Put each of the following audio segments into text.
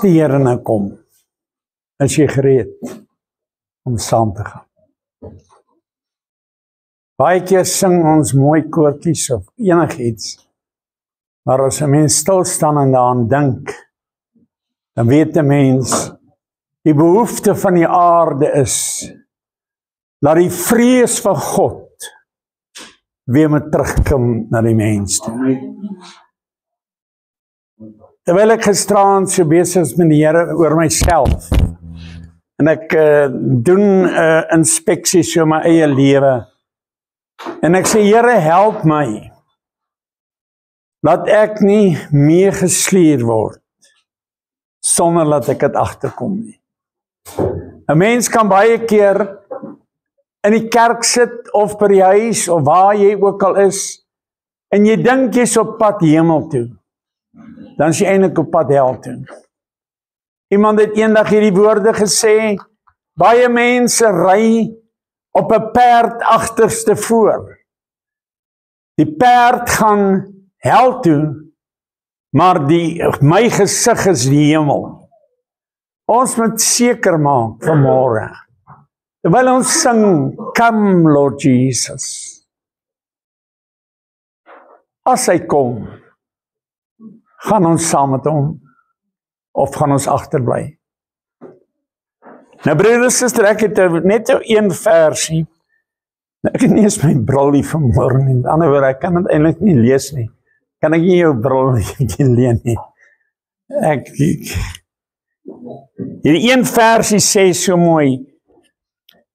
die Here nou kom, is jy gereed om saam te gaan? Baie keer sing ons mooi koortjies of enigiets, maar as 'n mens stil staan en daaraan dink, dan weet 'n mens, die behoefte van die aarde is, dat die vrees van God weer moet terugkom na die mens toe. Terwyl ek gisteraan so besig is met die Here oor myself, en ek doen inspeksie so my eie lewe, en ek sê, Here, help my, dat ek nie meegesleer word, sonder dat ek het agterkom nie. 'n Mens kan baie keer in die kerk sit, of by die huis, of waar jy ook al is, en jy dink jy's op pad hemel toe, dan is jy eintlik op pad hel toe. Iemand het eendag hierdie woorde gesê, baie mense ry op 'n perd agterste voor. Die perd gaan hel toe, maar my gesig is die hemel. Ons moet seker maak vanmôre, terwyl ons sing, Come Lord Jesus, as hy kom, gaan ons saam met hom, of gaan ons agterbly? Nou broer en suster, ek het net een versie, ek het nie eens my bril hier vanmôre nie, met ander woorde, ek kan dit eintlik nie lees nie, kan ek nie jou bril leen nie, hierdie een versie sê so mooi,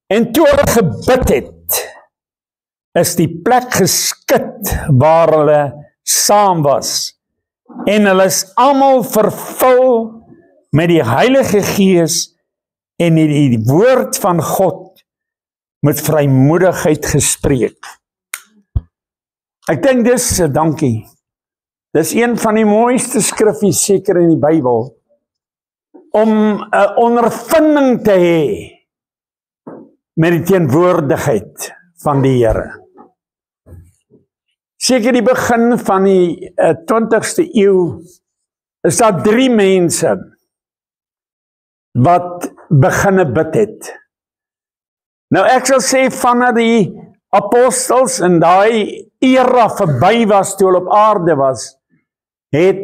en toe hulle gebid het, is die plek geskit waar hulle saam was, en hulle is almal vervul met die Heilige Gees, en die woord van God met vrymoedigheid gespreek. Ek dink dis, dankie, dis een van die mooiste skriffies seker in die Bybel, om 'n ondervinding te hê met die teenwoordigheid van die Here. Seker die begin van die 20ste eeu, is daar 3 mense, wat beginne bid het. Nou ek sal sê, vanaf die apostels en daai era verby was, toe hulle op aarde was, het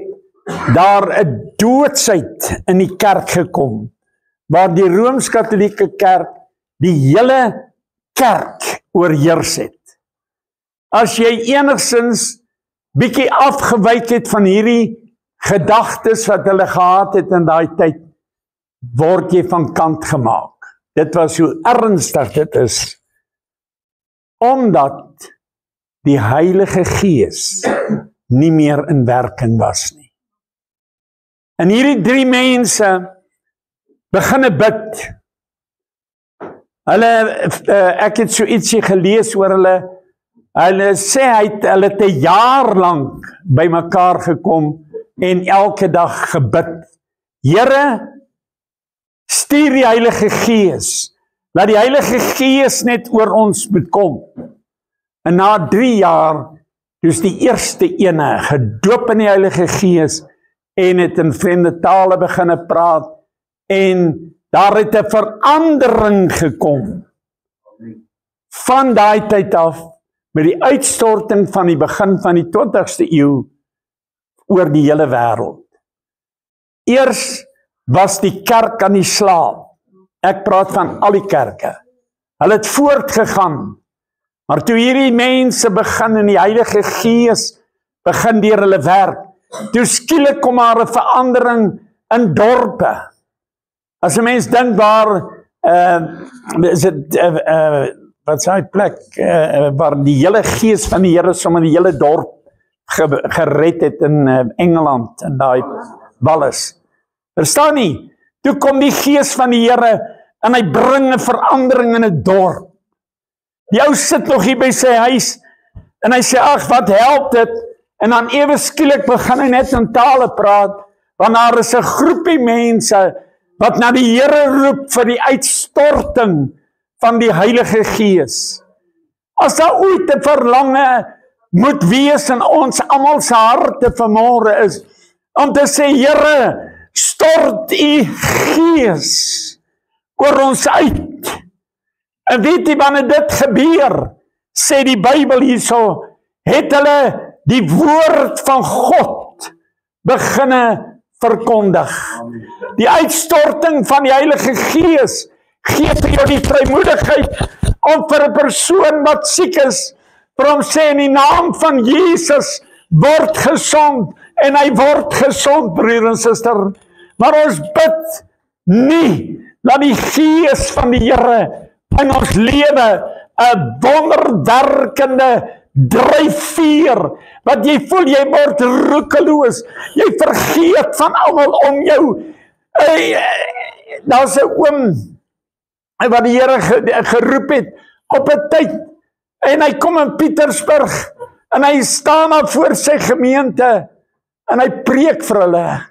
daar 'n doodsheid in die kerk gekom, waar die Rooms-Katolieke kerk die hele kerk oorheers het. As jy enigsins bietjie afgewyk het van hierdie gedagtes wat hulle gehad het in daai tyd, word jy van kant gemaak. Dit was hoe ernstig dit is, omdat die Heilige Gees nie meer in werking was nie. En hierdie 3 mense beginne bid. Ek het so ietsie gelees oor hulle sê hulle het 'n jaar lank by mekaar gekom en elke dag gebid. Here, stuur die Heilige Gees, laat die Heilige Gees net oor ons moet kom. En na 3 jaar, dus die eerste ene gedoop in die Heilige Gees en het in vreemde tale beginne praat en daar het 'n verandering gekom van daai tyd af met die uitstorting van die begin van die 20ste eeu oor die hele wêreld. Eers was die kerk aan die slaap. Ek praat van al die kerke. Hulle het voortgegaan. Maar toe hierdie mense begin in die Heilige Gees begin deur hulle werk, toe skielik kom daar 'n verandering in dorpe. As 'n mens dink waar is dit wat sê plek waar die hele Gees van die Here sommer die hele dorp gered het in Engeland in daai Wallis. Verstaan nie? Toe kom die Gees van die Here en hy bring 'n verandering in 'n dorp. Die ou sit nog hier by sy huis en hy sê, ag, wat help dit? En dan ewe skielik begin hy net in tale praat, want daar is 'n groepie mense wat na die Here roep vir die uitstorting van die Heilige Gees. As daar ooit 'n verlange moet wees in ons almal se harte vanmôre is, om te sê, Here, stort u gees oor ons uit. En weet jy wanneer dit gebeur, sê die Bybel hierso, het hulle die woord van God beginne verkondig. Die uitstorting van die Heilige Gees gee vir jou die vrymoedigheid om vir 'n persoon wat siek is, vir hom sê in die naam van Jesus, word gesond, en hy word gesond, broer en suster. Maar ons bid nie dat die Gees van die Here in ons lewe 'n wonderwerkende dryfveer, wat jy voel jy word roekeloos, jy vergeet van almal om jou. Daar's 'n oom wat die Here geroep het op 'n tyd, en hy kom in Pietersburg, en hy staan daar voor sy gemeente, en hy preek vir hulle,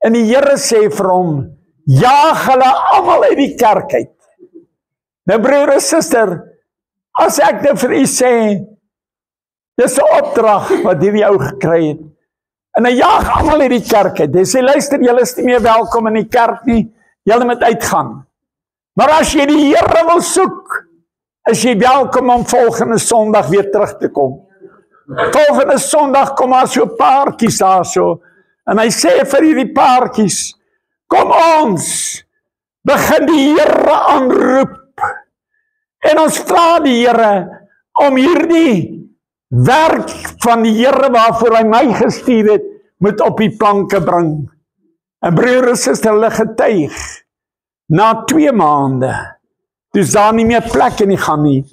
en die Here sê vir hom, jaag hulle almal uit die kerk uit. Nou broer en suster, as ek nou vir u sê, dis 'n opdrag wat hierdie ou gekry het, en hy jaag almal uit die kerk uit. Hy sê, luister, julle is nie meer welkom in die kerk nie, julle moet uitgaan. Maar as jy die Here wil soek, is jy welkom om volgende Sondag weer terug te kom. Volgende Sondag kom daar so paartjies daar so, en hy sê vir hierdie paartjies, kom ons begin die Here aanroep, en ons vra die Here om hierdie werk van die Here waarvoor hy my gestuur het, moet op die planke bring. En broer en suster, hulle getuig, na 2 maande, dus daar nie meer plek in die gaan nie.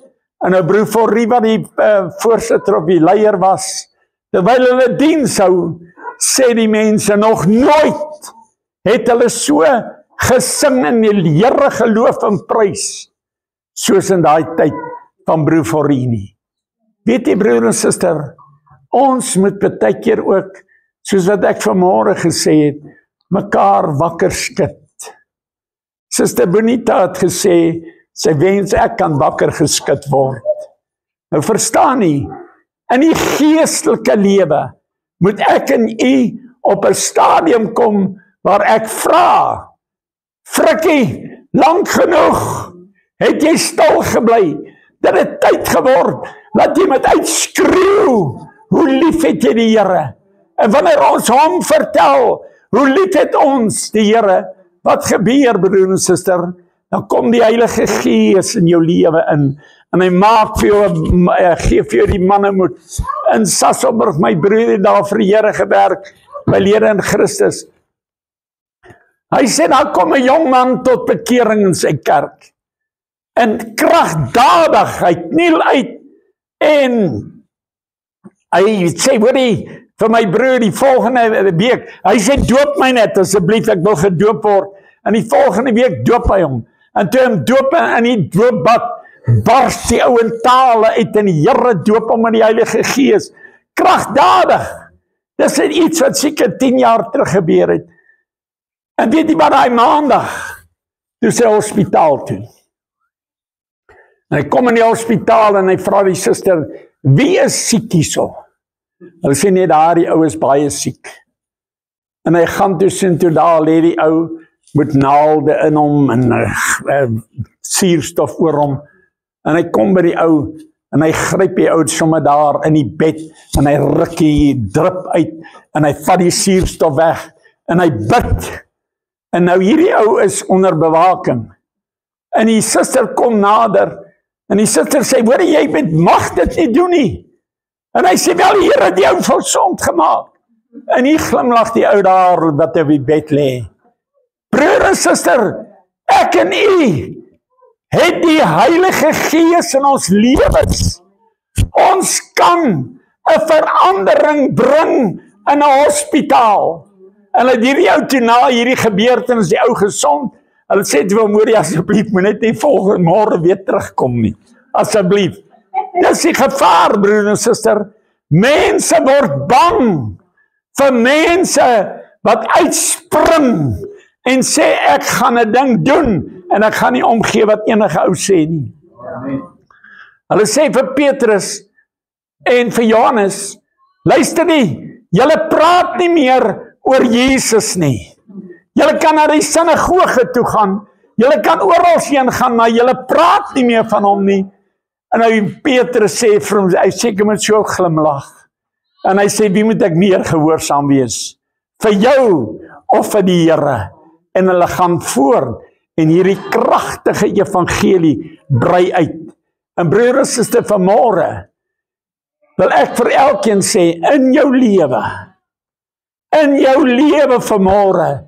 En nou broer Forrie, wat die voorsitter of die leier was, terwyl hulle diens hou, sê die mense, nog nooit het hulle so gesing in die Here geloof en prys, soos in daai tyd van broer Forrie nie. Weet jy broer en suster, ons moet baie keer ook, soos wat ek vanmôre gesê het, mekaar wakker skud. Suster Bonita het gesê, sy wens ek kan wakker geskit word. Nou verstaan nie, in die geestelike lewe, moet ek en u op 'n stadium kom, waar ek vra, Frikkie, lank genoeg, het jy stil gebly, dit het tyd geword, dat jy moet uitskreeu, hoe lief het jy die Here, en wanneer ons hom vertel, hoe lief het ons die Here, wat gebeur broer en suster, dan kom die Heilige Gees in jou lewe in, en hy maak vir jou, gee vir jou die mannemoed, in Sasolburg, my broer het daar vir die Here gewerk, my lede in Christus, hy sê, daar kom 'n jong man tot bekering in sy kerk, en kragdadig, hy kniel uit, en hy sê, hoorie, vir my broer die volgende week, hy sê, doop my net, asseblief, ek wil gedoop word, en die volgende week doop hy hom, en toe hom doop in die doopbad, barst die ou in tale uit, en die Here doop hom in die Heilige Gees, kragdadig, dis iets wat seker 10 jaar terug gebeur het, en weet jy wat, daai maandag, toe sy hospitaal toe, en hy kom in die hospitaal, en hy vra die suster, wie is siek hierso? Hulle sê net daar, die ou is baie siek, en hy gaan tussen toe daar, lê die ou, met naalde in hom, en suurstof oor hom, en hy kom by die ou, en hy gryp die ou sommer daar in die bed, en hy ruk die drup uit, en hy vat die suurstof weg, en hy bid, en nou hierdie ou is onder bewaking, en die suster kom nader, en die suster sê, hoor jy mag dit nie doen nie, en hy sê, wel die Here het die ou gesond gemaak, en hy glimlag die ou daar, wat op die bed lê. Broer en suster, ek en u, het die Heilige Gees in ons lewens. Ons kan 'n verandering bring in 'n hospitaal. En hulle hierdie ou toe na hierdie gebeurtenis, die ou gesond, hulle sê toe, moeder, asseblief, moet net nie volgende môre weer terugkom nie. Asseblief. Dis die gevaar, broer en suster. Mense word bang vir mense wat uitspring en sê, ek gaan 'n ding doen, en ek gaan nie omgee wat enige ou sê nie. Hulle sê vir Petrus en vir Johannes, luister nie, julle praat nie meer oor Jesus nie. Julle kan na die sinagoge toe gaan. Julle kan oral heen gaan, maar julle praat nie meer van hom nie. En nou Petrus sê vir hom, hy seker met so glimlag. En hy sê, wie moet ek meer gehoorsaam wees? Vir jou of vir die Here? En hulle gaan voort. En hierdie kragtige evangelie brei uit. En broer en suster, vanmôre wil ek vir elkeen sê, in jou lewe vanmôre,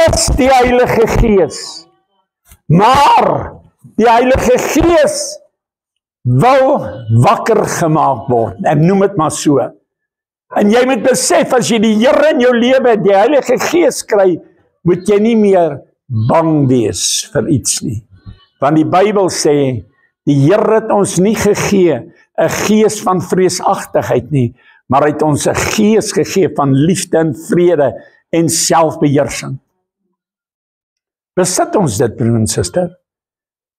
is die Heilige Gees. Maar die Heilige Gees wil wakker gemaak word. En noem dit maar so. En jy moet besef, as jy die Here in jou lewe, die Heilige Gees kry, moet jy nie meer bang wees vir iets nie. Want die Bybel sê, die Here het ons nie gegee 'n gees van vreesagtigheid nie, maar hy het ons 'n gees gegee van liefde en vrede en selfbeheersing. Besit ons dit, broer en suster?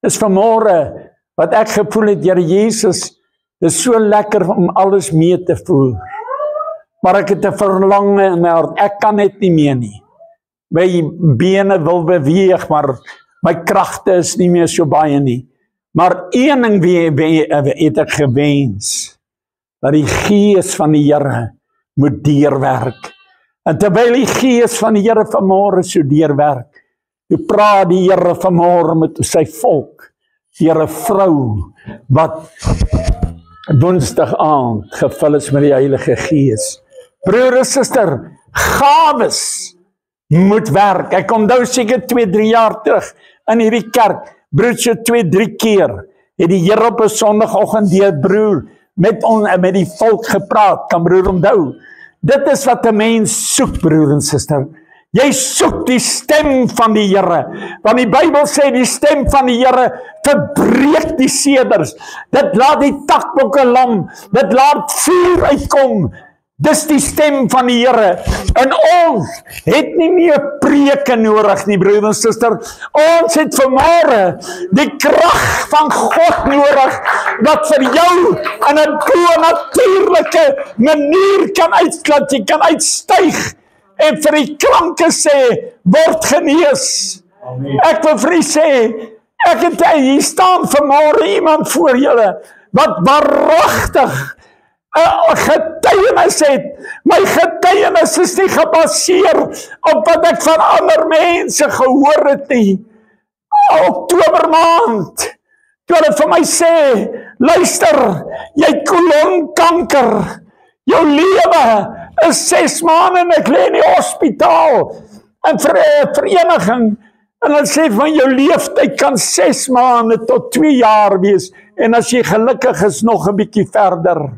Dis vanmôre wat ek gevoel het, Here Jesus, dis so lekker om alles mee te voel. Maar ek het 'n verlange in my hart, ek kan net nie meer nie. My bene wil beweeg, maar my kragte is nie meer so baie nie. Maar een ding het ek gewens, dat die Gees van die Here moet deurwerk. En terwyl die Gees van die Here vanmôre so deurwerk, toe praat die Here vanmôre met sy volk, deur 'n vrou wat Woensdag aand gevul is met die Heilige Gees. Broer en suster, gawes moet werk. Ek onthou seker 2-3 jaar terug in hierdie kerk, broer, so 2-3 keer het die Here op 'n Sondagoggend deur broer met die volk gepraat. Kan broer onthou? Dit is wat 'n mens soek, broer en suster. Jy soek die stem van die Here, want die Bybel sê die stem van die Here verbreek die seders. Dit laat die takbokke lam, dit laat vuur uitkom. Dis die stem van die Here. En ons het nie meer preke nodig nie, broer en suster. Ons het vanmôre die krag van God nodig, wat vir jou in 'n bo-natuurlike manier kan uitklat. Jy kan uitstyg en vir die klanke sê, word genees. Amen. Ek wil vir u sê, hier staan vanmôre iemand voor julle, wat waaragtig 'n getuienis het. My getuienis is nie gebaseer op wat ek van ander mense gehoor het nie. Oktober maand, toe hulle vir my sê, luister, jy het kolonkanker, jou lewe is 6 maande en ek lê in die hospitaal, en vir 'n vereniging, en hulle sê van jou leeftyd kan 6 maande tot 2 jaar wees, en as jy gelukkig is, nog 'n bietjie verder.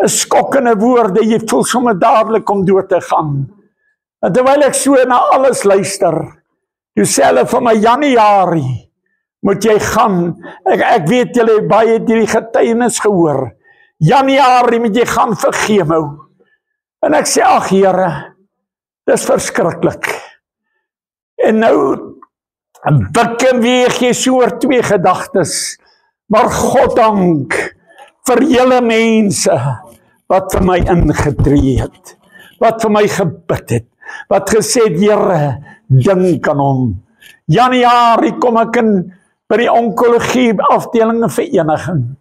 'n Skokkende woorde, jy voel sommer dadelik om dood te gaan. En terwyl ek so na alles luister, toe sê hulle van my Januarie, moet jy gaan, ek weet julle baie het hierdie getuienis gehoor, Januarie moet jy gaan vir chemo. En ek sê, ag Here, dis verskriklik. En nou, buk en weeg jy so oor 2 gedagtes, maar God dank vir julle mense, wat vir my ingetree het, wat vir my gebid het, wat gesê het, Here, dink aan hom. Januarie kom ek in by die onkologie afdeling vereniging,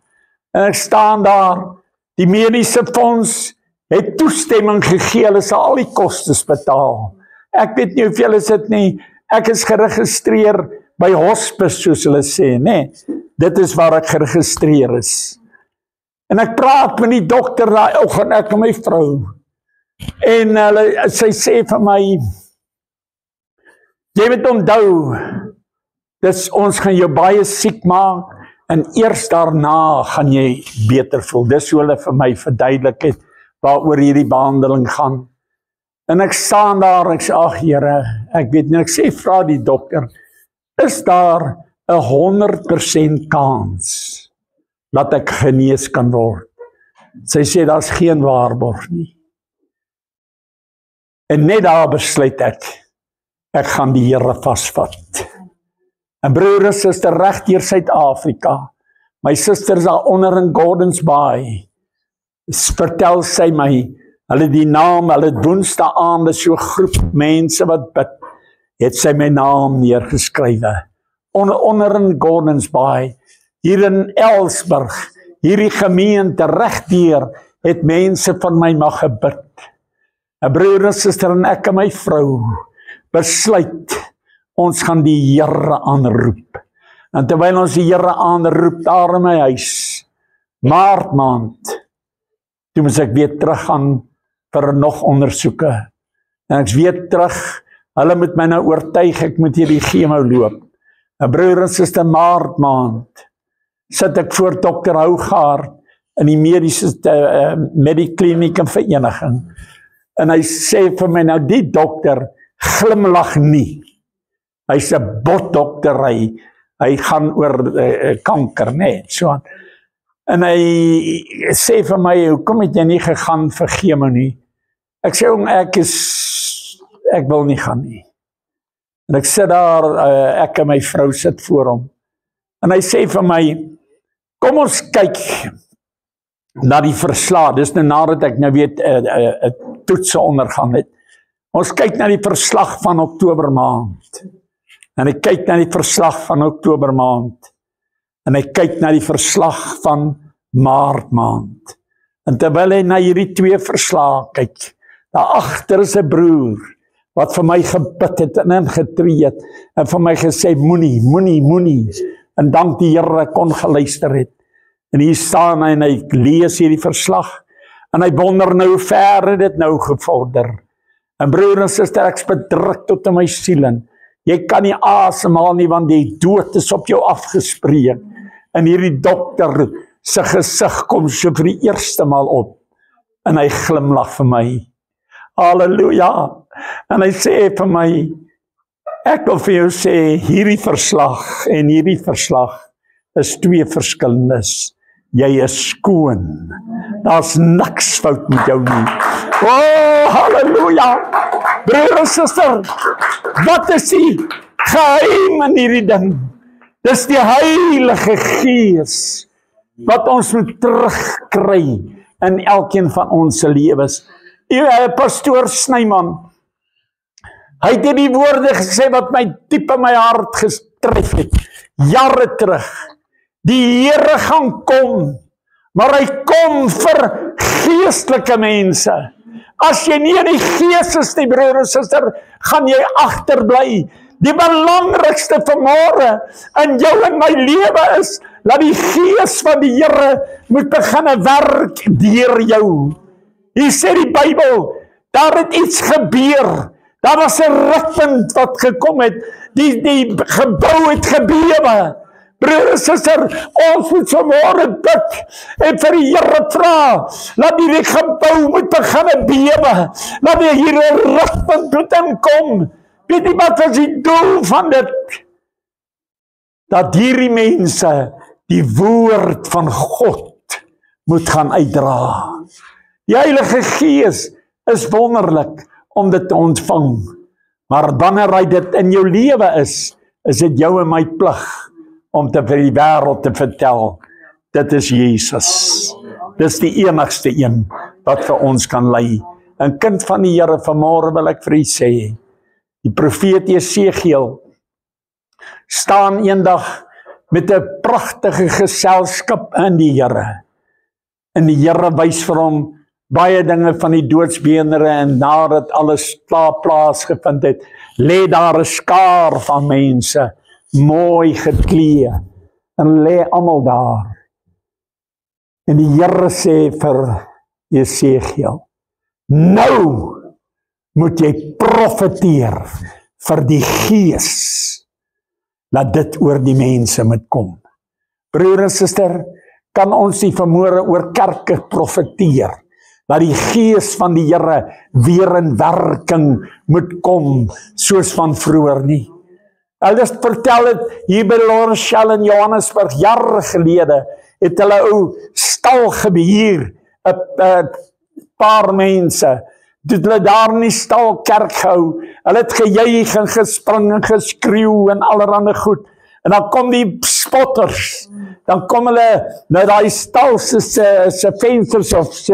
en ek staan daar, die mediese fonds het toestemming gegee, hulle sal al die kostes betaal. Ek weet nie hoeveel is dit nie, ek is geregistreer by hospice, soos hulle sê, nee, dit is waar ek geregistreer is. En ek praat met die dokter daai oggend, ek en my vrou, en sy sê vir my, jy moet onthou, dis ons gaan jou baie siek maak, en eers daarna gaan jy beter voel. Dis hoe hulle vir my verduidelik het, waaroor hierdie behandeling gaan. En ek staan daar, en ek sê, ag Here, ek weet nie, ek sê, vra die dokter, is daar 'n 100% kans dat ek genees kan word? Sy sê, daar's geen waarborg nie. En net daar besluit ek gaan die Here vasvat. En broer en suster, reg deur Suid-Afrika, my suster is daar onder in Gordons Bay, vertel sy my, hulle die naam, hulle Woensdae aande, so 'n groep mense wat bid, het sy my naam neergeskrywe. Onder in Gordons Bay, hier in Elsburg, hierdie gemeente regdeur, het mense van my mag gebid. 'n broer en suster en ek en my vrou besluit, ons gaan die Here aanroep. En terwyl ons die Here aanroep daar in my huis, Maart maand, toe moes ek weer terug gaan vir nog ondersoeke. En ek weer terug, hulle moet my nou oortuig, ek moet hierdie chemo loop. 'n broer en suster, Maart maand, sit ek voor dokter Hougaard in die Medikliniek en Vereniging. En hy sê vir my, nou die dokter glimlag nie. Hy's 'n botdokter, hy gaan oor kanker, nee, so aan. En hy sê vir my, hoekom het jy nie gegaan vir chemo nie? Ek sê, ek wil nie gaan nie. En ek sit daar, ek en my vrou sit voor hom. En hy sê vir my, kom ons kyk na die verslag. Dis nou nadat ek nou weet, toetse ondergaan het. Ons kyk na die verslag van Oktober maand. En ek kyk na die verslag van Oktober maand. En ek kyk na die verslag van Maart maand. En terwyl hy na hierdie twee verslae kyk, daar agter is 'n broer, wat vir my gebid het en ingetree het, en vir my gesê, moenie, en dank die Here ek kon geluister het. En hier staan hy en hy lees hierdie verslag, en hy wonder nou, hoe ver het dit nou gevorder. En broer en suster, ek's bedruk tot in my siel, jy kan nie asemhaal nie, want die dood is op jou afgespreek. En hierdie dokter sy gesig kom so vir die eerste maal op, en hy glimlag vir my. Halleluja. En hy sê vir my, ek wil vir jou sê, hierdie verslag en hierdie verslag is twee verskillendes. Jy is skoon. Daar's niks fout met jou nie. Oh, halleluja. Broer en suster, wat is die geheim in hierdie ding? Dis die Heilige Gees wat ons moet terugkry in elkeen van ons se lewens. Pastoor Snyman, hy het die woorde gesê wat my diep in my hart getref het, jare terug. Die Here gaan kom, maar hy kom vir geestelike mense. As jy nie in die gees is nie, broer en suster, gaan jy agterbly. Die belangrikste vanmôre in jou en my lewe is, dat die gees van die Here moet begin werk deur jou. Hier sê die Bybel, daar het iets gebeur. Daar was 'n rukpunt wat gekom het. Die gebou het gebewe. Broer en suster, ons moet vanmôre bid en vir die Here vra, laat die gebou moet begin bewe. Laat hier 'n rukpunt moet inkom. Weet jy wat is die doel van dit? Dat hierdie mense die woord van God moet gaan uitdra. Die Heilige Gees is wonderlik om dit te ontvang. Maar wanneer hy dit in jou lewe is dit jou en my plig om te vir die wêreld te vertel, dit is Jesus. Dis die enigste een wat vir ons kan lei. 'n kind van die Here, vanmôre wil ek vir u sê, die profeet Jesegiel staan eendag met 'n pragtige geselskap in die Here. En die Here wys vir hom baie dinge van die doodsbeendere, en nadat alles plaasgevind het, lê daar 'n skaar van mense, mooi geklee, en lê almal daar. En die Here sê vir Jesegiel, nou moet jy profeteer vir die Gees, laat dit oor die mense moet kom. Broer en suster, kan ons nie vanmôre oor kerke profeteer, dat die Gees van die Here weer in werking moet kom, soos van vroeër nie. Hulle vertel het, hier by Lorshall in Johannesburg, jare gelede, het hulle ou stal gebeheer, 'n paar mense, het hulle daar in die stal kerk gehou, hulle het gejuig en gespring en geskreeu en allerhande goed, en dan kom die spotters, dan kom hulle na die stal se vensters of se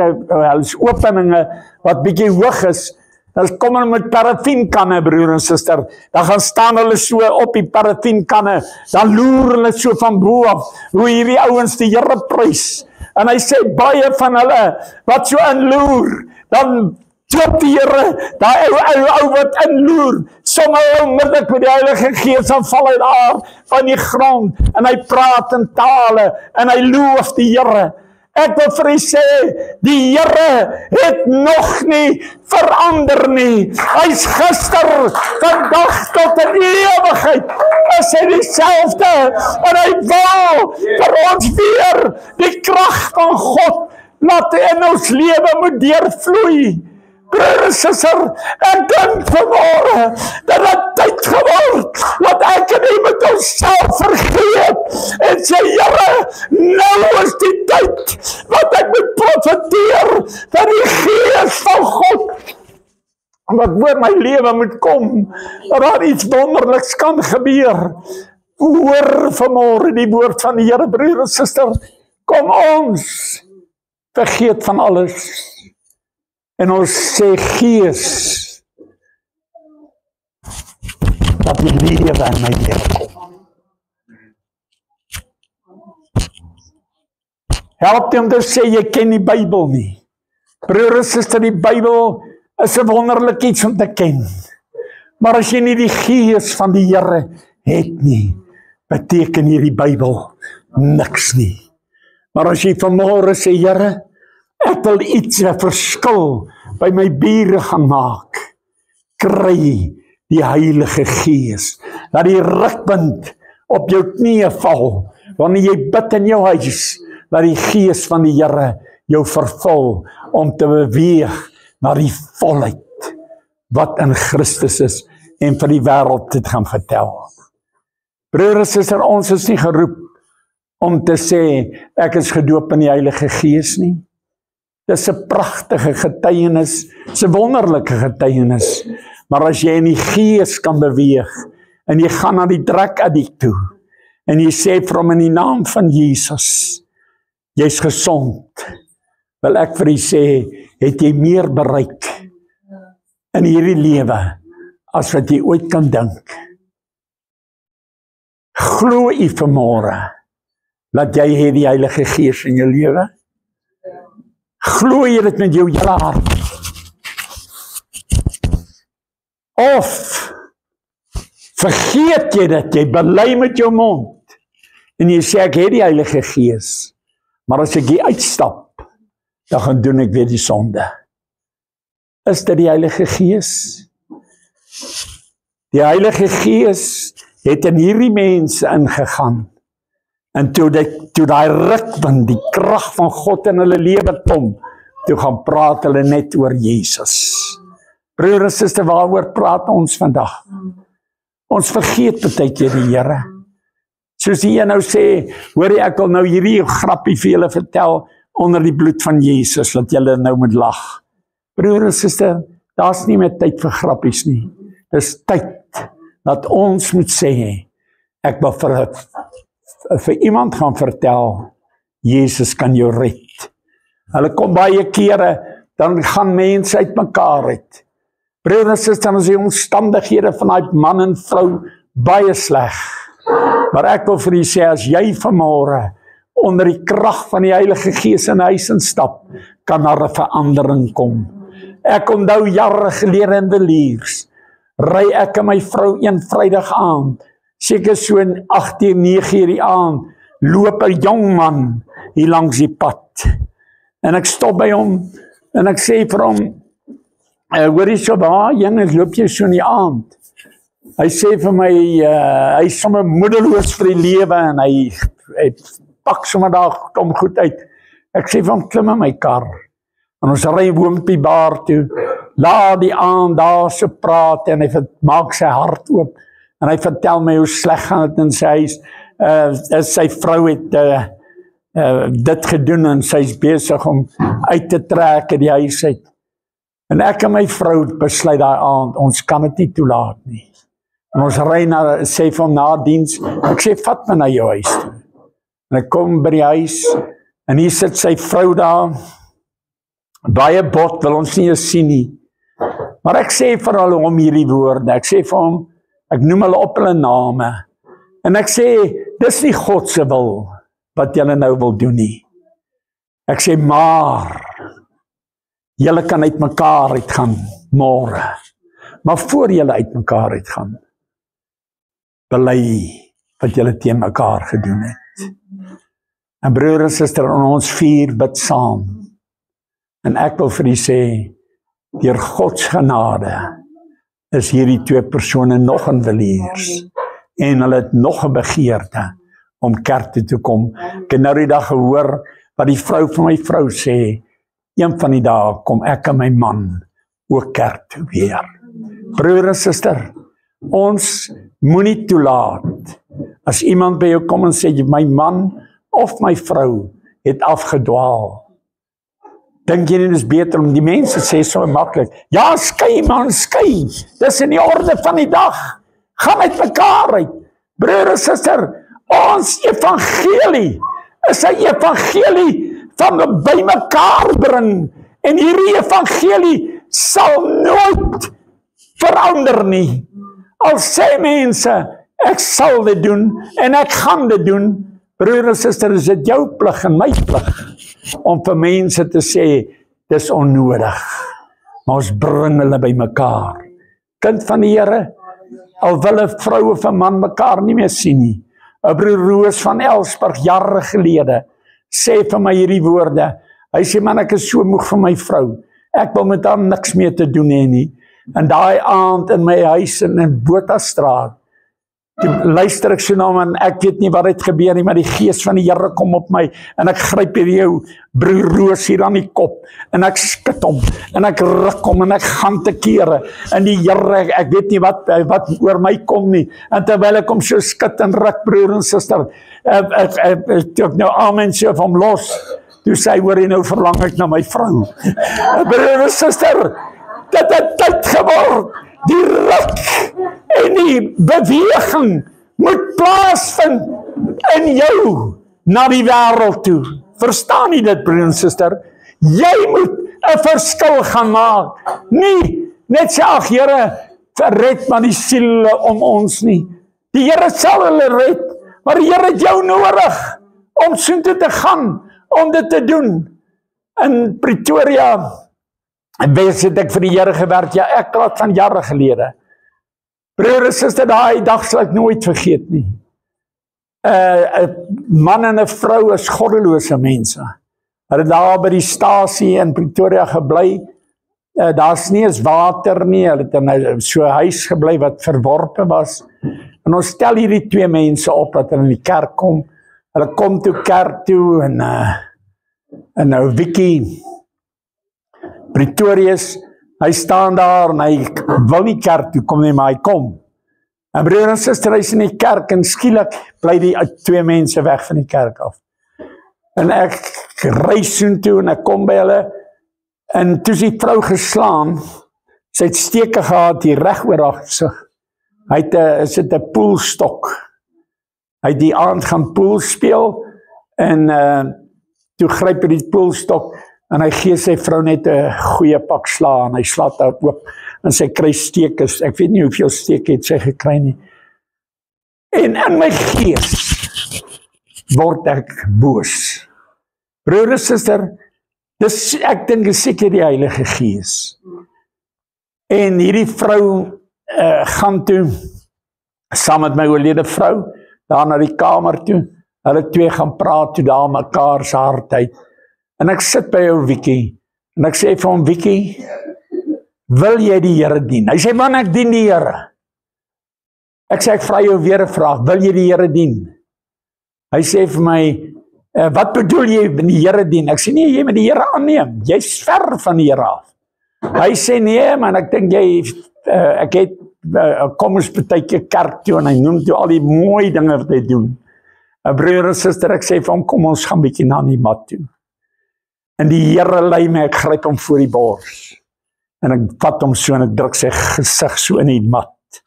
openinge wat bietjie hoog is, Dan kom hulle met parafienkanne, broer en suster. Dan gaan staan hulle so op die parafienkanne. Dan loer hulle so van bo af, hoe hierdie ouens die Here prys. En hy sê baie van hulle, wat so inloer, dan klop die Here, daai ou wat inloer, sommige onmiddellik met die Heilige Gees, dan val hy daar van die grond, en hy praat in tale, en hy loof die Here. Ek wil vir u sê, die Here het nog nie verander nie. Hy's gister, vandag tot in ewigheid, is hy dieselfde, en hy wil vir ons weer die krag van God laat in ons lewe moet deurvloei. Broer en suster, ek dink vanmôre dat dit tyd geword, dat ek en u met onsself vergeet en sê, Here, nou is die tyd wat ek moet profeteer van die Gees van God wat oor my lewe moet kom, dat daar iets wonderliks kan gebeur. Hoor vanmôre die woord van die Here, broer en suster, kom ons vergeet van alles en ons sê Gees, dat die lewe in my lewe kom. Help jy om te sê, jy ken die Bybel nie. Broer en suster, die Bybel is 'n wonderlik iets om te ken. Maar as jy nie die Gees van die Here het nie, beteken hierdie Bybel niks nie. Maar as jy vanmôre sê, Here, ek wil iets 'n verskil by my bure gaan maak, kry die Heilige Gees, dat die rukpunt op jou knieë val, wanneer jy bid in jou huis, dat die Gees van die Here jou vervul, om te beweeg na die volheid, wat in Christus is, en vir die wêreld dit gaan vertel. Broer en suster, ons is nie geroep, om te sê, ek is gedoop in die Heilige Gees nie. Dis 'n pragtige getuienis, dis 'n wonderlike getuienis, maar as jy in die Gees kan beweeg, en jy gaan na die drukaddikt toe, en jy sê vir hom in die naam van Jesus, jy's gesond, wil ek vir jy sê, het jy meer bereik in hierdie lewe, as wat jy ooit kan dink. Glo jy vanmôre, dat jy het die Heilige Gees in jou lewe? Glo jy dit met jou hele hart? Of vergeet jy dat jy bely met jou mond, en jy sê, ek het die Heilige Gees, maar as ek hier uitstap, dan gaan doen ek weer die sonde. Is dit die Heilige Gees? Die Heilige Gees het in hierdie mense ingegaan, en toe daai rukpunt, die krag van God in hulle lewe kom, toe gaan praat hulle net oor Jesus. Broer en suster, waaroor praat ons vandag? Ons vergeet partykeer die Here. Soos die een nou sê, hoor jy, ek wil nou hierdie grappie vir julle vertel, onder die bloed van Jesus, dat julle nou moet lag. Broer en suster, daar's nie meer tyd vir grappies nie. Dis tyd, dat ons moet sê, ek wil vir iemand gaan vertel, Jesus kan jou red. Hulle kom baie kere, dan gaan mense uit mekaar uit. Broer en suster, dan is die omstandighede van die man en vrou baie sleg. Maar ek wil vir u sê, as jy vanmôre onder die krag van die Heilige Gees in huis instap, kan daar 'n verandering kom. Ek onthou jare gelede in Villiers, ry ek en my vrou een Vrydag aand, seker so in 8:00, 9:00 die aand, loop 'n jong man hier langs die pad. En ek stop by hom, en ek sê vir hom, hoor jy so waar, jongen, loop jy so in die aand? Hy sê vir my, hy is sommer moedeloos vir die lewe, en hy pak sommer daar kom goed uit. Ek sê vir hom, klim in my kar, en ons ry Wimpy Bar toe, laat die aand daar so praat, en hy maak sy hart oop, en hy vertel my hoe sleg gaan het in sy huis, sy vrou het dit gedoen, en sy is besig om uit te trek in die huis uit. En ek en my vrou besluit daai aand, ons kan dit nie toelaat nie. En ons ry sê vir hom na diens, ek sê, vat my na jou huis toe. En ek kom by die huis, en hier sit sy vrou daar, baie bot, wil ons nie eens sien nie. Maar ek sê vir hulle om hierdie woorde, ek sê vir hom, ek noem hulle op hulle name, en ek sê, dis nie God se wil, wat julle nou wil doen nie. Ek sê, maar, julle kan uit mekaar uitgaan, môre, maar voor julle uit mekaar uitgaan, bely wat julle teen mekaar gedoen het. En broer en suster, ons 4 bid saam, en ek wil vir u sê, deur Gods genade, is hierdie 2 persone nog in Villiers, en hulle het nog 'n begeerte, om kerk toe te kom. Ek het nou die dag gehoor, wat die vrou van my vrou sê, een van die dae kom ek en my man ook kerk toe weer. Broer en suster, ons moenie toelaat, as iemand by jou kom en sê, my man of my vrou het afgedwaal. Dink jy nie, dis beter om die mense sê so maklik, ja, skei man, skei, dis in die orde van die dag, gaan met mekaar uit. Broer en suster, ons evangelie is 'n evangelie van by mekaar bring, en hierdie evangelie sal nooit verander nie. Al sê mense, ek sal dit doen, en ek gaan dit doen, broer en suster, is dit jou plig en my plig, om vir mense te sê, dis onnodig, maar ons bring hulle by mekaar. Kind van die Here, al wil 'n vrou of 'n man mekaar nie meer sien nie. 'n Broer Roos van Elsburg, jare gelede, sê vir my hierdie woorde, hy sê, man, ek is so moeg vir my vrou, ek wil met haar niks meer te doen hê nie, en daai aand in my huis in Bothastraat, toe luister ek so na hom, en ek weet nie wat het gebeur nie, maar die gees van die Here kom op my, en ek gryp hier jou broer Roos hier aan die kop, en ek skud hom, en ek ruk hom, en ek gaan te kere, en die Here, ek weet nie wat oor my kom nie, en terwyl ek hom so skud en ruk, broer en suster, toe ek nou amen sê of hom los, toe sê hy, hoor jy nou verlang ek na my vrou. Broer en suster, dit het tyd geword, die ruk en die beweging moet plaasvind in jou na die wêreld toe. Verstaan jy dit, broer en suster? Jy moet 'n verskil gaan maak. Nie net sê, ag Here, red maar die siele om ons nie. Die Here sal hulle red, maar die Here het jou nodig om soontoe te gaan, om dit te doen. In Pretoria het ek vir die Here gewerk, ja, ek praat van jare gelede. Broer en suster, daai dag sal ek nooit vergeet nie. 'n Man en 'n vrou is goddelose mense. Hulle het daar by die stasie in Pretoria gebly. Daar's nie eens water nie. Hulle het in so 'n huis gebly wat verworpe was. En ons stel hierdie 2 mense op dat hulle in die kerk kom. Hulle kom toe kerk toe, en nou Vicky Pretorius, hy staan daar en hy wil nie kerk toe kom nie, maar hy kom. En broer en suster, hy is in die kerk, en skielik bly die 2 mense weg van die kerk af. En ek reis soontoe, en ek kom by hulle, en toe is die vrou geslaan, sy het steke gehad hier reg oor haar gesig. Hy het 'n poolstok. Hy het die aand gaan pool speel, en toe gryp hy die poolstok, en hy gee sy vrou net 'n goeie pak sla, en hy slaat haar oop, en sy kry stekes, ek weet nie hoeveel steke het sy gekry nie. En in my gees word ek boos. Broer en suster, ek dink is seker die Heilige Gees. En hierdie vrou gaan toe, saam met my oorlede vrou, daar na die kamer toe, hulle 2 gaan praat toe daar mekaar se hart uit. En ek sit by jou Vicky, en ek sê vir hom, Vicky, wil jy die Here dien? Hy sê, man, ek dien die Here. Ek sê, ek vra jou weer 'n vraag, wil jy die Here dien? Hy sê vir my, wat bedoel jy met die Here dien? Ek sê, nee, jy moet die Here aanneem, jy's ver van die Here af. Hy sê, nee man, ek dink jy, ek het, kom ons partykeer kerk toe, en hy noem toe al die mooi dinge wat hy doen. Broer en suster, ek sê vir hom, kom ons gaan bietjie na die mat toe. En die Here lei my, ek gryp hom voor die bors. En ek vat hom so, en ek druk sy gesig so in die mat.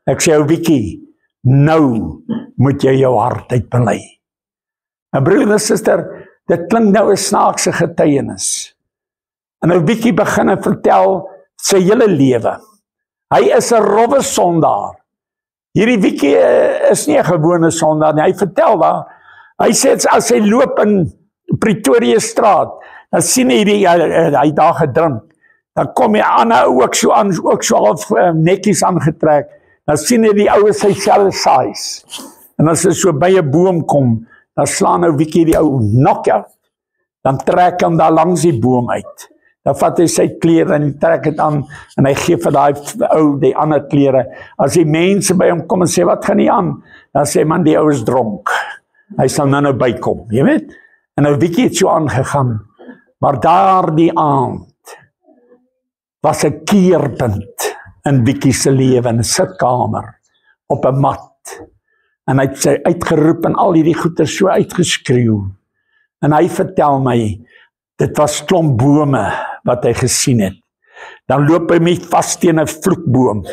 Ek sê, ou Vicky, nou moet jy jou hart uitbely. En broer en suster, dit klink nou 'n snaakse getuienis. En ou Vicky begin vertel sy hele lewe. Hy is 'n rowwe sondaar. Hierdie Wiekie is nie 'n gewone sondaar nie. Hy vertel daar, hy sê as hy loop in Pretoria straat, dan sien hy daar gedrink. Dan kom die ander ook so aan, ook so half netjies aangetrek. Dan sien hy die ou sy selfe size. En as hy so by 'n boom kom, dan slaan nou Wiekie die ou knock-out. Dan trek hom daar langs die boom uit. Dan vat hy sy klere en trek dit aan en hy gee vir daai ou die ander klere. As die mense by hom kom en sê wat gaan nie aan, dan sê man die ou is dronk. Hy sal nou bykom, jy weet. En nou Wiekie het so aangegaan. Maar daardie aand was 'n keerpunt in Wiekie se lewe in 'n sitkamer op 'n mat. En hy het sy uitgeroep en al hierdie goeie so uitgeskreeu. En hy vertel my, dit was klomp bome wat hy gesien het. Dan loop hy met vas teen 'n vloekboom.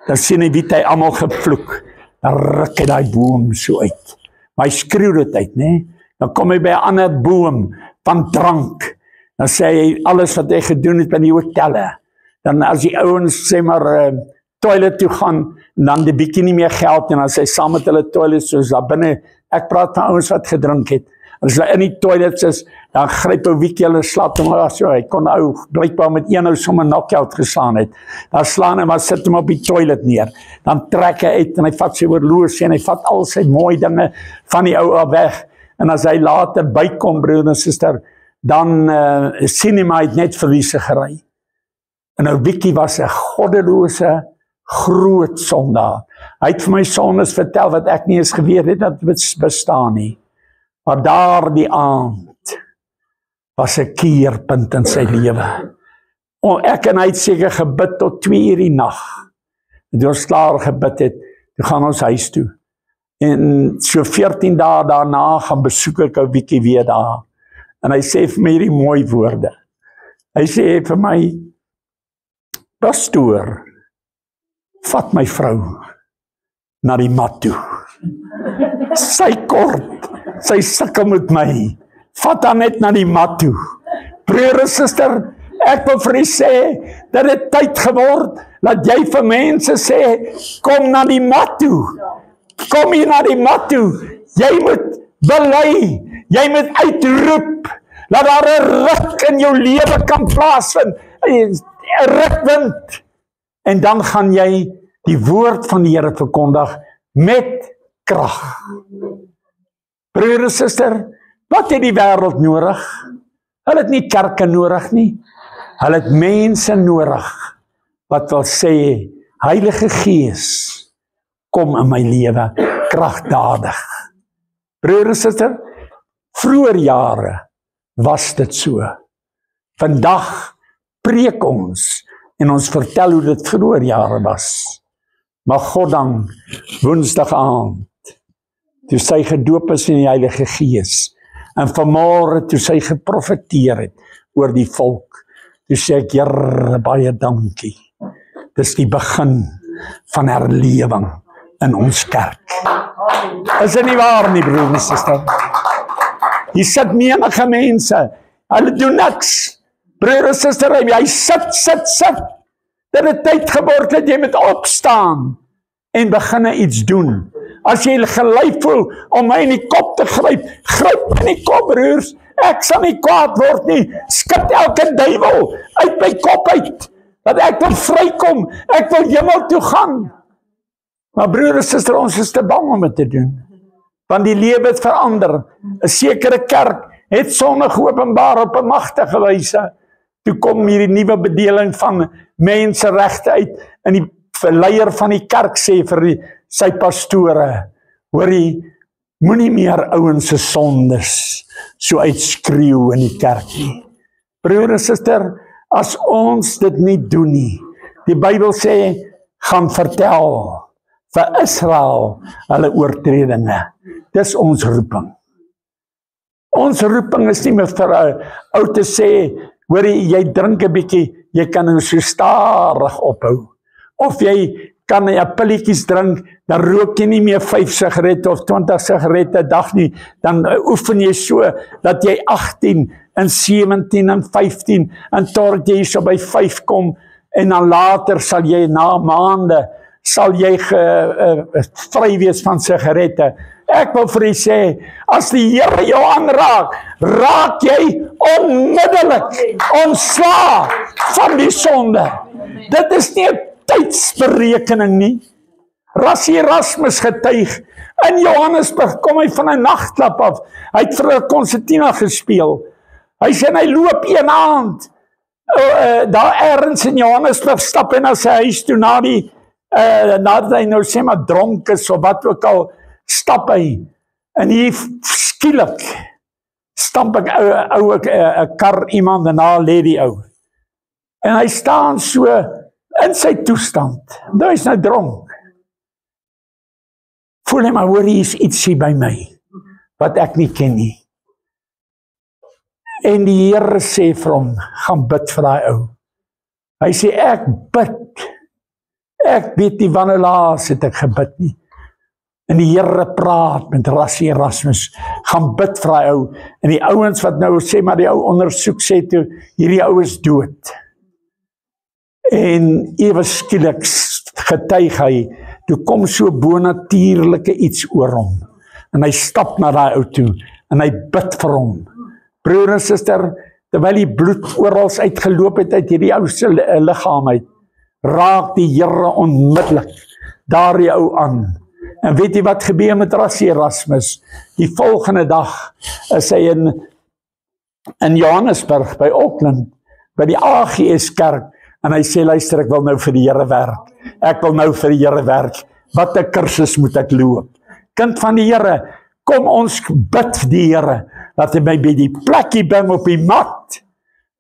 Dan sien hy wie hy almal gevloek. Dan ruk hy daai boom so uit. Maar hy skreeu dit uit, né? Dan kom hy by 'n ander boom van drank. Dan sê hy alles wat hy gedoen het by die hotelle. Dan as die ouens sê maar toilet toe gaan, dan die bietjie nie meer geld en dan sê hy saam met hulle toilet soos daar binne. Ek praat van ouens wat gedrink het. As hulle in die toilets is, dan gryp 'n Wiekie hulle slaap hom af so. Hy kon ou blykbaar met een ou sommer knock-out geslaan het. Dan slaan hy maar sit hom op die toilet neer. Dan trek hy uit en hy vat sy horlosie en hy vat al sy mooi dinge van die ou af weg. En as hy later bykom, broer en suster, dan sien hy maar hy het net verliese gery. En nou Wiekie was 'n goddelose groot sondaar. Hy het vir my sondes vertel wat ek nie eens geweet het dat dit bestaan nie. Maar daardie aand was 'n keerpunt in sy lewe. Ek en hy het seker gebid tot 2 uur die nag. En toe ons klaar gebid het, toe gaan ons huis toe. En so 14 dae daarna gaan besoek ek ou Wiekie weer daar. En hy sê vir my hierdie mooi woorde. Hy sê vir my, pastoor, vat my vrou na die mat toe. Sy kort, sy sukkel met my. Vat haar net na die mat toe. Broer en suster, ek wil vir u sê, dat dit tyd geword, dat jy vir mense sê, kom na die mat toe. Kom hier na die mat toe. Jy moet bely, jy moet uitroep, dat daar 'n ruk in jou lewe kan plaasvind, 'n rukwind. En dan gaan jy die woord van die Here verkondig met krag. Broer en suster, wat het die wêreld nodig? Hulle het nie kerke nodig nie. Hulle het mense nodig wat wil sê, Heilige Gees, kom in my lewe kragdadig. Broer en suster, vroeër jare was dit so. Vandag preek ons en ons vertel hoe dit vroeër jare was. Maar goddank, woensdag aand, toe sy gedoop is in die Heilige Gees, en vanmôre toe sy geprofeteer het oor die volk, toe sê ek, Here, baie dankie. Dis die begin van herlewing in ons kerk. Is dit nie waar nie, broer en suster? Hier sit menige mense, hulle doen niks. Broer en suster, hy sit. Dit het tyd geword dat jy moet opstaan en begin iets doen. As jy gelei voel om my in die kop te gryp my in die kop, broers. Ek sal nie kwaad word nie. Skud elke duiwel uit my kop uit. Dat ek wil vrykom, ek wil hemel toe gaan. Maar broer en suster, ons is te bang om dit te doen. Want die lewe het verander. 'n Sekere kerk het Sondag openbaar op 'n magtige wyse. Toe kom hierdie nuwe bedeling van menseregte uit, en die leier van die kerk sê vir sy pastore, hoorie, moenie meer ouens se sondes so uitskreeu in die kerk nie. Broer en suster, as ons dit nie doen nie, die Bybel sê, gaan vertel vir Israel hulle oortredinge. Dis ons roeping. Ons roeping is nie meer vir 'n ou te sê, hoorie, jy drink 'n bietjie, jy kan nou so stadig ophou. Of jy kan 'n pilletjies drink, dan rook jy nie meer 5 sigarette of 20 sigarette 'n dag nie, dan oefen jy so, dat jy 18 en 17 en 15, en tot jy so by 5 kom, en dan later sal jy na maande sal jy vry wees van sigarette. Ek wil vir u sê, as die Here jou aanraak, raak jy onmiddellik ontslae van die sonde. Dit is nie 'n tydsberekening nie. Rassie Erasmus getuig, in Johannesburg kom hy van 'n nagklub af, hy het vir 'n konsertina gespeel, hy sê hy loop een aand, daar ergens in Johannesburg, stap hy na sy huis toe, nadat hy nou sê maar dronk is, of wat ook al, stap hy, en hier skielik, stamp ek 'n kar iemand, en daar lê die ou, en hy staan so, in sy toestand, hy is nou dronk, voel hy maar, hoor, hier is ietsie by my, wat ek nie ken nie, en die Here sê vir hom, gaan bid vir daai ou, hy sê, ek bid, ek weet nie wanneer laas het ek gebid nie, en die Here praat met Rassie Erasmus, gaan bid vir daai ou, en die ouens wat nou sê, maar die ou ondersoek sê toe, hierdie ou is dood, en ewe skielik getuig hy, toe kom so bonatuurlike iets oor hom, en hy stap na daai ou toe, en hy bid vir hom, broer en suster, terwyl die bloed oral uitgeloop het uit hierdie ou se liggaam uit, raak die Here onmiddellik daardie ou aan. En weet jy wat gebeur met Rassie Erasmus? Die volgende dag is hy in Johannesburg, by Auckland, by die AGS kerk, en hy sê, luister, ek wil nou vir die Here werk. Ek wil nou vir die Here werk. Wat 'n kursus moet ek loop? Kind van die Here, kom ons bid vir die Here, dat hy my by die plekkie bring op die mat,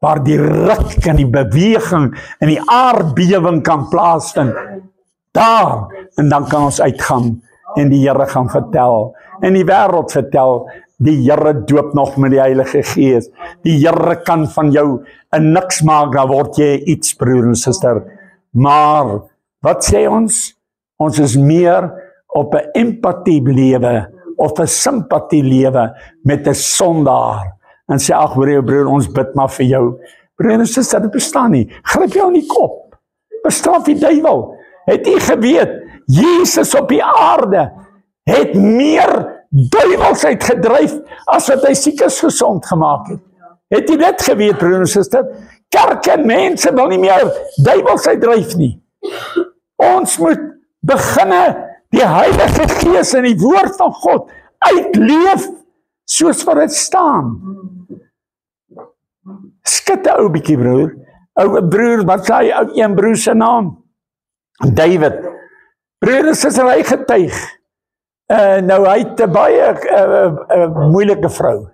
waar die ruk en die beweging en die aardbewing kan plaasvind. Daar, en dan kan ons uitgaan en die Here gaan vertel, en die wêreld vertel, die Here doop nog met die Heilige Gees. Die Here kan van jou 'n niks maak, dan word jy iets, broer en suster. Maar, wat sê ons? Ons is meer op 'n empatie lewe, of 'n simpatie lewe met 'n sondaar, en sê, ag hoor jou broer, ons bid maar vir jou. Broer en suster, dit bestaan nie. Gryp jou in die kop. Bestraf die duiwel. Het jy geweet, Jesus op die aarde het meer duiwels uitgedryf as wat hy siekes gesond gemaak het. Het jy dit geweet, broer en suster? Kerk en mense wil nie meer duiwels uitdryf nie. Ons moet beginne die Heilige Gees en die woord van God uitleef soos wat dit staan. Skit 'n ou bietjie, broer. Ou broer, wat sê hy, ou een broer se naam? David. Broer en suster, hy getuig. Nou hy het 'n baie moeilike vrou.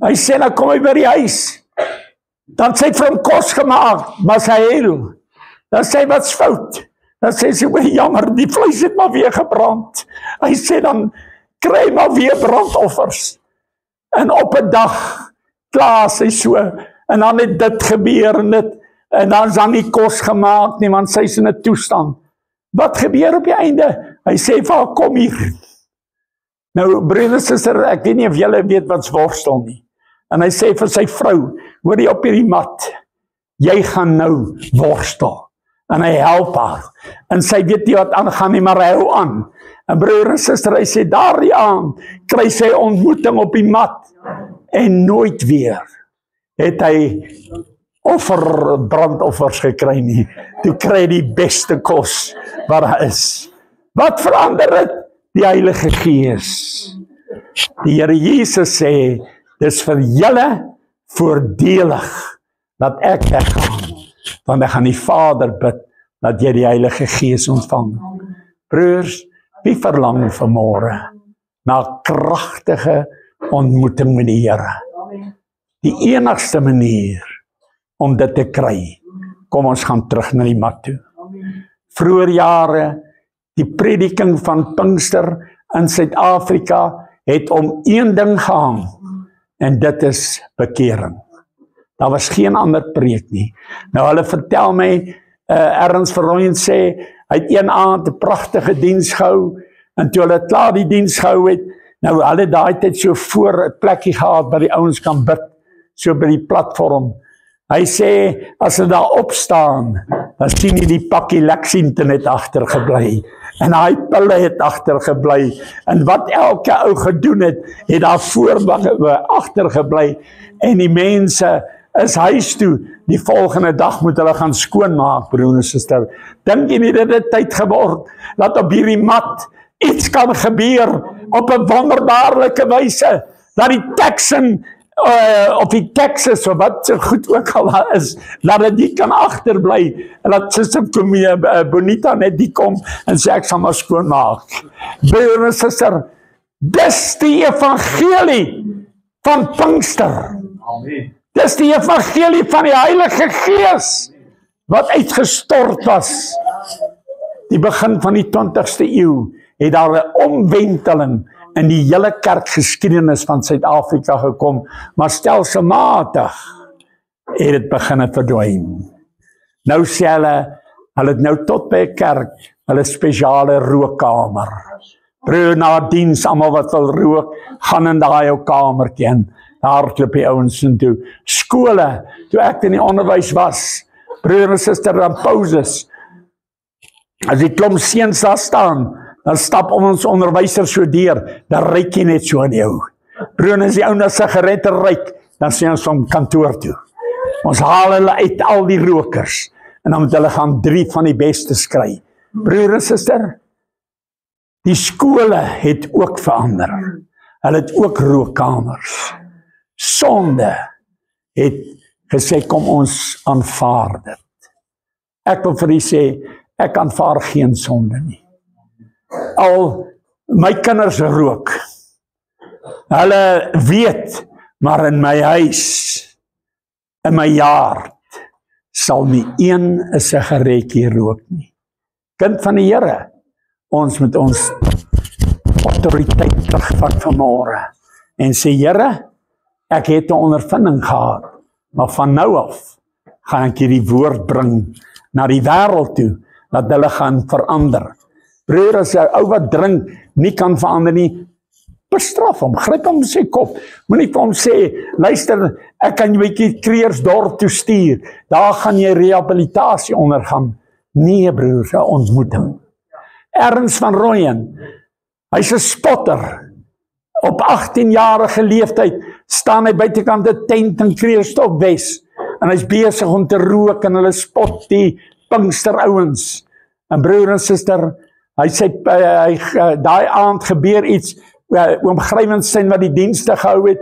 Hy sê, nou kom hy by die huis. Dan sê hy vir hom kos gemaak, maar sy huil. Dan sê hy, wat's fout? Dan sê sy, jammer, die vleis het maar weer gebrand. Hy sê, dan kry hy maar weer brandoffers. En op 'n dag, klaar sy so, en dan het dit gebeur, en dan is dan nie kos gemaak nie, want sy is in 'n toestand. Wat gebeur op die einde? Hy sê vir haar, kom hier. Nou, broer en suster, ek weet nie of julle weet wat's worstel nie. En hy sê vir sy vrou, hoor jy op hierdie mat, jy gaan nou worstel. En hy help haar. En sy weet nie wat aangaan nie, maar hy hou aan. En broer en suster, hy sê, daardie aand kry sy ontmoeting op die mat. En nooit weer het hy brandoffers gekry nie. Toe kry hy die beste kos wat daar is. Wat verander het? Die Heilige Gees. Die Here Jesus sê, dis vir julle voordelig dat ek weggaan, want ek gaan die Vader bid dat jy die Heilige Gees ontvang. Broers, wie verlang vanmôre na kragtige ontmoeting met die Here? Die enigste manier om dit te kry, kom ons gaan terug na die mat toe. Vroeger jare, die prediking van Pinkster in Suid-Afrika het om een ding gehang, en dit is bekering. Daar was geen ander preek nie. Nou hulle vertel my, Ernst Verrooyen sê, hy het een aand 'n pragtige diens gehou, en toe hulle klaar die diens gehou het, nou hulle daai tyd so voor 'n plekkie gehad, waar die ouens kan bid, so by die platform, Hy sê, as hy daar opstaan, dan sien hy die pakkie Lexington het agtergebly. En hy pille het agtergebly. En wat elke ou gedoen het, het daar voor agtergebly. En die mense is huis toe. Die volgende dag moet hulle gaan skoonmaak, broer en suster. Dink jy nie dit het tyd geword, dat op hierdie mat iets kan gebeur, op 'n wonderbaarlike wyse, dat die Texan, of die Texas, of wat so goed ook al is, dat dit die kan agterbly, en dat Suster Bonita net die kom, en sê ek sal maar skoonmaak. Broer en suster, dis die evangelie van Pinkster. Amen. Dis die evangelie van die Heilige Gees, wat uitgestort was. Die begin van die 20ste eeu, het daar 'n omwenteling in die hele kerkgeskiedenis van Suid-Afrika gekom, maar stelselmatig het dit begin verdwyn. Nou sê hulle het nou tot by 'n kerk, hulle spesiale rookkamer. Broer, na diens, almal wat wil rook, gaan in daai ou kamertjie in. Daar klop die ouens in toe. Skole, toe ek in die onderwys was, broer en suster, dan pauses. As die klomp seuns daar staan, dan stap ons onderwysers so deur, dan ryk jy net so aan jou. Broer, as die ou na sigarette ryk, dan sê ons om kantoor toe. Ons haal hulle uit, al die rokers, en dan moet hulle gaan 3 van die bestes kry. Broer en suster, die skole het ook verander. Hulle het ook rookkamers. Sonde het gesê, kom ons aanvaar dit. Ek wil vir u sê, ek aanvaar geen sonde nie. Al my kinders rook. Hulle weet, maar in my huis, in my jaar, sal nie een 'n sigaretjie rook nie. Kind van die Here, ons moet ons autoriteit terugvat vanmôre en sê, Here, ek het 'n ondervinding gehad, maar van nou af gaan ek hierdie woord bring na die wêreld toe, dat hulle gaan verander. Broer, as 'n ou wat drink nie kan verander nie, bestraf hom, gryp hom sy kop. Moenie vir hom sê, luister, ek kan jy 'n bietjie Kreersdorp toe stuur, daar gaan jy rehabilitasie ondergaan. Nee, broer, 'n ontmoeting. Ernst van Rooyen, hy's 'n spotter. Op 18-jarige leeftyd staan hy buitekant 'n tent in Kreersdorp Wes, en hy's besig om te rook, en hulle spot die Pinkster ouens. En broer en suster, hy sê, daai aand gebeur iets, oom Grywenstein wat die dienste gehou het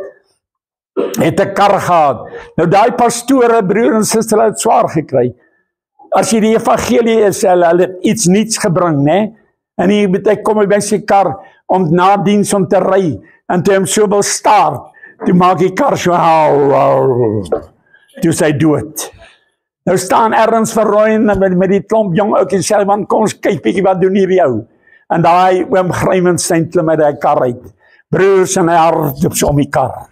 'n kar gehad. Nou daai pastore, broer en suster, het swaar gekry. As jy die evangelie is, hulle het iets niets gebring, né? En hy kom by sy kar, om na diens om te ry, en toe hom so wil staar, toe maak die kar so, toe sy dood. Nou staan Ernst van Rooyen met die klomp jong ook en sê, man, kom ons kyk bietjie wat doen hier jou. En daai oom Grywenstein klim met die kar uit. Broers, en hy hardloop so om die kar.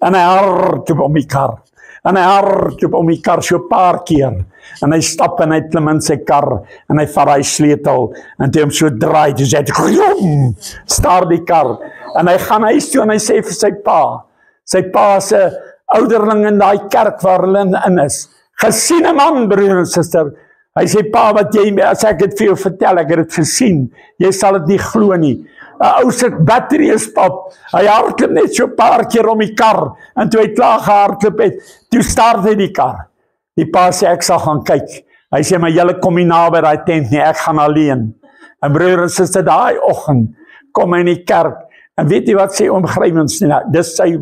En hy hardloop om die kar. En hy hardloop om die kar so 'n paar keer. En hy stap en hy klim in sy kar. En hy vat hy sleutel. En toe hom so draai, toe sê hy, staar die kar. En hy gaan huis toe en hy sê vir sy pa se ouderling in daai kerk waar hulle in is. Gesiene man, broer en suster. Hy sê, pa, wat jy, as ek dit vir jou vertel, ek het dit gesien. Jy sal dit nie glo nie. 'n Ou sit battery is pap. Hy hardloop net so 'n paar keer om die kar. En toe hy klaar gehardloop het, toe start hy die kar. Die pa sê, ek sal gaan kyk. Hy sê, maar julle kom nie naby daai tent nie, ek gaan alleen. En broer en suster, daai oggend kom hy in die kerk. En weet jy wat sê oom Grywenstein? Dis sy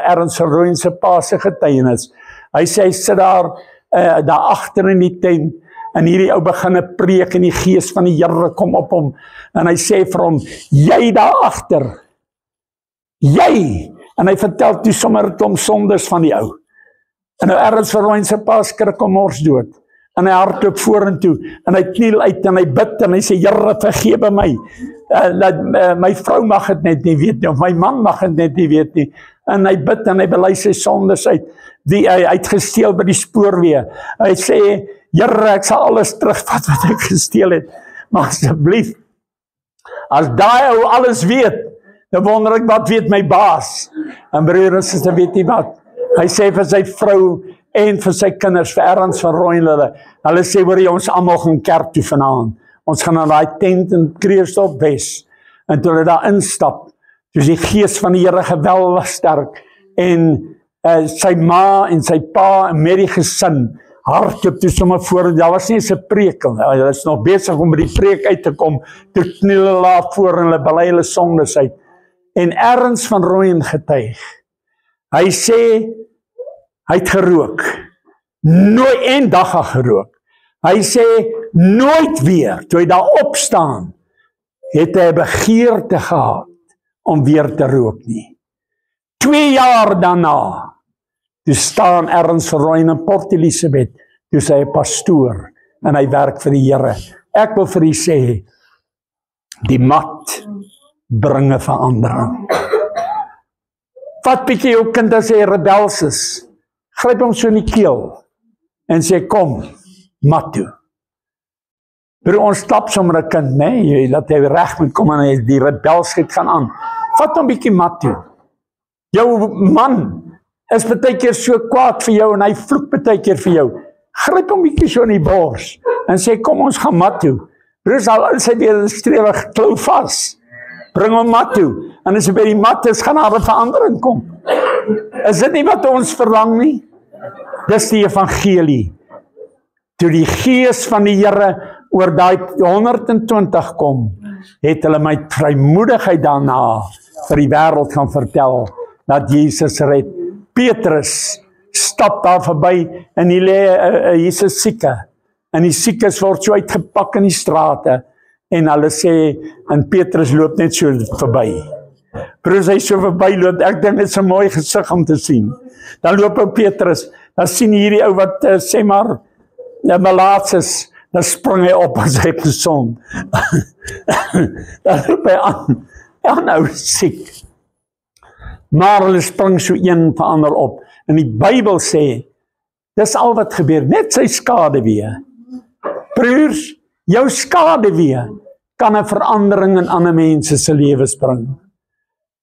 Ernst van Rooyen se pa se getuienis. Hy sê, hy sit daar agter in die tent, en hierdie ou begin 'n preek, en die gees van die Here kom op hom, en hy sê vir hom, jy daar agter, jy, en hy vertel toe sommer 'n klomp sondes van die ou, en nou Ernst van Rooyen se pa skrik om mors dood, en hy hardloop vorentoe, en hy kniel uit, en hy bid, en hy sê, Here, vergewe my, my vrou mag het net nie weet nie, of my man mag het net nie weet nie, en hy bid, en hy bely sy sondes uit, hy het gesteel by die spoorweë, hy sê, Here, ek sal alles terugvat wat ek gesteel het, maar asseblief, as daai ou alles weet, dan wonder ek, wat weet my baas, en broer en suster, weet jy wat, hy sê vir sy vrou, en vir sy kinders, vir Ernst van Rooyen, hulle sê, hoor jy, ons almal gaan kerk toe vanaand, ons gaan na daai tent in Kreeusdorp Wes, en toe hulle daar instap, toe is die gees van die Here geweldig sterk, en sy ma en sy pa en met die gesin, hardloop toe sommer voor, daar was nie eens 'n preek, hulle is nog besig om by die preek uit te kom, toe kniel hulle daar voor en hulle bely hulle sondes uit, en Ernst van Rooyen getuig, hy sê, hy het gerook, nooit een dag gerook, hy sê, nooit weer, toe hy daar opstaan, het hy 'n begeerte gehad, om weer te rook nie. 2 jaar daarna, toe staan Ernst van Rooyen in Port Elizabeth, toe is hy 'n pastoor, en hy werk vir die Here. Ek wil vir u sê, die mat bring 'n verandering. Vat bietjie jou kind as hy rebels is, gryp hom so in die keel, en sê, kom, mat toe. Broer, ons stap sommer 'n kind, jy laat hy reg moet kom, en die rebelsheid gaan aan. Vat hom bietjie mat toe. Jou man is baie keer so kwaad vir jou, en hy vloek baie keer vir jou. Gryp hom bietjie so in die bors, en sê, kom ons gaan mat toe. Broer, sal sy weer strewig klou vas. Bring hom mat toe, en as hy by die mat is, gaan daar 'n verandering kom. Is dit nie wat ons verlang nie? Dis die evangelie. Toe die gees van die Here oor daai 120 kom, het hulle my vrymoedigheid daarna vir die wêreld gaan vertel, dat Jesus red. Petrus stap daar verby, en hy lê Jesus sieke, en die siekes word so uitgepak in die strate, en hulle sê, en Petrus loop net so verby. Broers, hy so verby loop, ek dink dit is 'n mooi gesig om te sien. Dan loop ou Petrus, dan sien hierdie ou wat, sê maar, malaats is, dan spring hy op as hy gesond. Dan loop hy aan, nou siek. Maar hulle spring so een vir ander op, en die Bybel sê, dis al wat gebeur, net sy skaduwee. Broers, jou skaduwee kan 'n verandering in ander mense se lewens bring.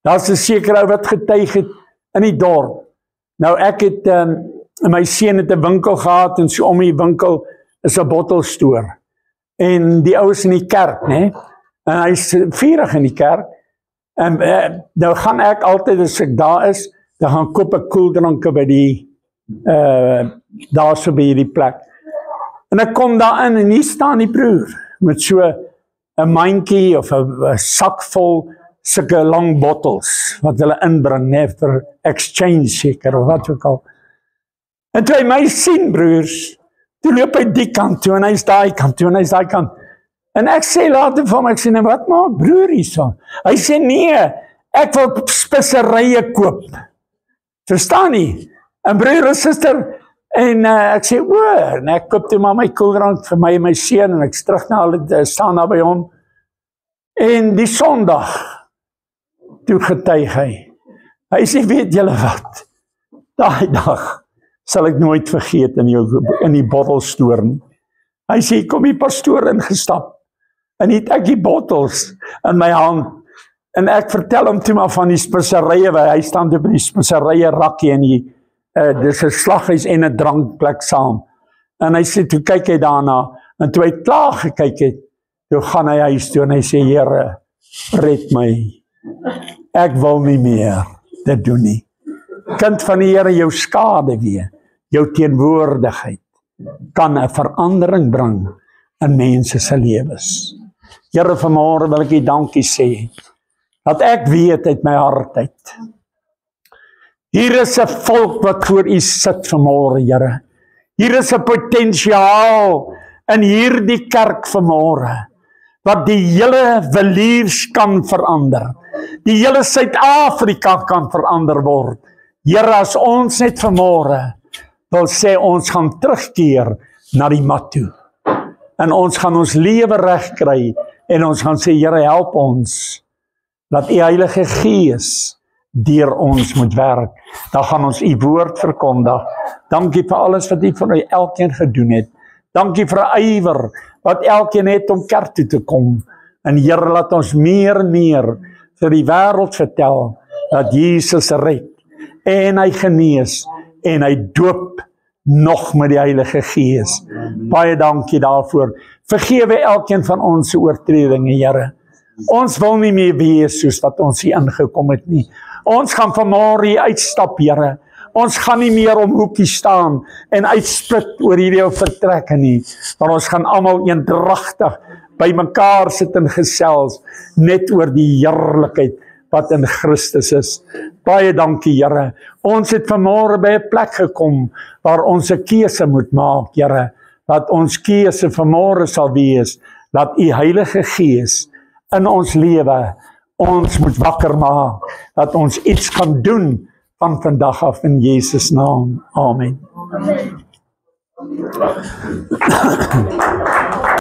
Daar's 'n sekere ou wat getuig het in die dorp. Nou ek het, my seun het 'n winkel gehad, en so om die winkel is 'n bottelstoer. En die ou is in die kerk, en hy is vurig in die kerk. En nou gaan ek altyd, as ek daar is, dan gaan koop ek koeldranke by die, daar so by die plek. En ek kom daar in, en hier staan die broer, met so 'n mandjie of 'n sak vol sulke lang bottels, wat hulle inbring, vir exchange seker, of wat ook al. En toe hy my sien, broers, toe loop hy die kant toe, en hy is daai kant toe, en hy is daai kant. En ek sê later vir hom, ek sê, wat maak broer hierso? Hy sê, nee, ek wil speserye koop. Verstaan nie? En broer en suster, en ek sê, en ek koop toe maar my koeldrank vir my en my seun, en ek is terug na hulle, staan daar by hom. En die Sondag, toe getuig hy. Hy sê, weet julle wat? Daai dag sal ek nooit vergeet in die bottelstoer nie. Hy sê, kom die pastoor ingestap, en het ek die bottels in my hand, en ek vertel hom toe maar van die speserye, hy staan toe by die speserye rakkie, en dis 'n slaghuis en 'n drankplek saam. En hy sê, toe kyk hy daarna, en toe hy klaar gekyk het, toe gaan hy huis toe, en hy sê, Here, red my. Ek wil nie meer dit doen nie. Kind van die Here, jou skaduwee, jou teenwoordigheid, kan 'n verandering bring in mense se lewens. Here, vanmôre wil ek U dankie sê, dat ek weet uit my hart uit. Hier is 'n volk wat voor U sit vanmôre, Here. Hier is 'n potensiaal in hierdie kerk vanmôre, wat die hele Villiers kan verander. Die hele Suid-Afrika kan verander word. Here, as ons net vanmôre wil sê, ons gaan terugkeer na die mat toe. En ons gaan ons lewe reg kry, en ons gaan sê, Here, help ons, dat U Heilige Gees deur ons moet werk. Dan gaan ons U woord verkondig. Dankie vir alles wat U vir elkeen gedoen het. Dankie vir 'n ywer wat elkeen het om kerk toe te kom. En Here, laat ons meer en meer vir die wêreld vertel dat Jesus red, en hy genees, en hy doop nog met die Heilige Gees. Baie dankie daarvoor. Vergewe elkeen van ons oortredinge, Here. Ons wil nie meer wees soos wat ons hier ingekom het nie. Ons gaan vanmôre hier uitstap, Here. Ons gaan nie meer om hoekie staan en uitsplit oor hierdie ou vertrekke nie, maar ons gaan almal eendragtig by mekaar sit en gesels, net oor die heerlikheid wat in Christus is. Baie dankie, Here. Ons het vanmôre by 'n plek gekom waar ons 'n keuse moet maak, Here. Dat ons keuse vanmôre sal wees, dat U Heilige Gees in ons lewe ons moet wakker maak, dat ons iets kan doen van vandag af in Jesus naam. Amen.